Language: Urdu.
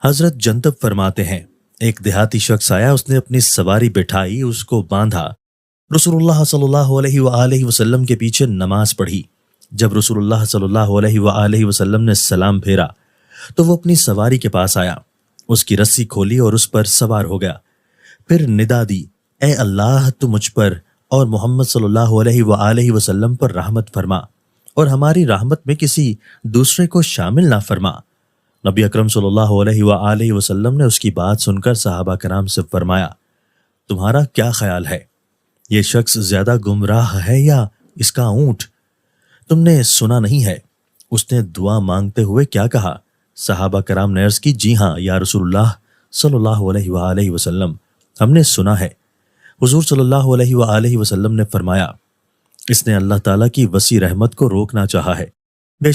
حضرت جندب فرماتے ہیں ایک دیہاتی شخص آیا، اس نے اپنی سواری بٹھائی، اس کو باندھا، رسول اللہ صلی اللہ علیہ وآلہ وسلم کے پیچھے نماز پڑھی۔ جب رسول اللہ صلی اللہ علیہ وآلہ وسلم نے سلام پھیرا تو وہ اپنی سواری کے پاس آیا، اس کی رسی کھولی اور اس پر سوار ہو گیا۔ پھر ندا دی، اے اللہ تو مجھ پر اور محمد صلی اللہ علیہ وآلہ وسلم پر رحمت فرما اور ہماری رحمت میں کسی دوسرے کو شامل نہ فرما۔ نبی اکرم صلی اللہ علیہ وآلہ وسلم نے اس کی بات سن کر صحابہ کرام سے فرمایا، تمہارا کیا خیال ہے؟ یہ شخص زیادہ گمراہ ہے یا اس کا اونٹ؟ تم نے سنا نہیں ہے اس نے دعا مانگتے ہوئے کیا کہا؟ صحابہ کرام نے عرض کی، جی ہاں یا رسول اللہ صلی اللہ علیہ وآلہ وسلم، ہم نے سنا ہے۔ حضور صلی اللہ علیہ وآلہ وسلم نے فرمایا، اس نے اللہ تعالیٰ کی وسیع رحمت کو روکنا چاہا ہے۔